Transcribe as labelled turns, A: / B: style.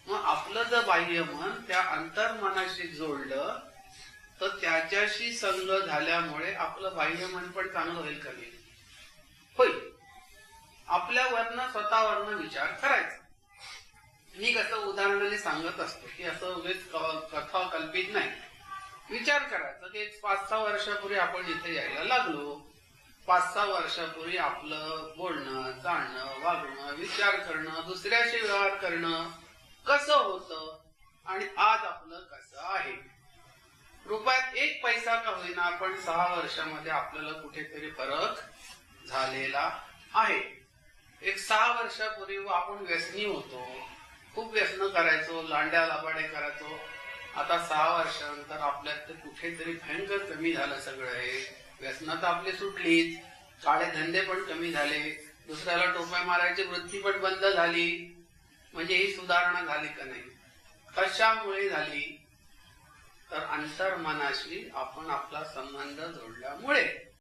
A: मग आपलं जर बाह्य मन त्या अंतर्मनाशी जोडलं तर त्याच्याशी संग झाल्यामुळे आपलं बाह्य मन पण चांगलं होईल का नाही? होईल. आपल्यावरनं स्वतःवरनं विचार करायचा. मी कसं उदाहरणाने सांगत असतो की असं उगीच कथा कल्पित नाही. विचार करायचा की 5-6 वर्षापूर्वी आपण इथे यायला लागलो. 5-6 वर्षापूर्वी आपलं बोलणं, चालणं, वागणं, विचार करणं, दुसऱ्याशी व्यवहार करणं कसं होतं आणि आज आपलं कसं आहे. रुपयात 1 पैसा का होईना पण 6 वर्षामध्ये आपल्याला कुठेतरी फरक झालेला आहे. 6 वर्षापूर्वी आपण व्यसनी होतो, खूप व्यसन करायचो, लांड्या लाबाडे करायचो. आता 6 वर्षानंतर आपल्यात कुठेतरी भयंकर कमी झालं सगळं हे. व्यसनं तर आपली सुटलीच, काळे धंदे पण कमी झाले, दुसऱ्याला टोप्या मारायची वृत्ती पण बंद झाली. म्हणजे ही सुधारणा झाली का नाही? कशामुळे झाली? तर अंतर्मनाशी आपण आपला संबंध जोडल्यामुळे.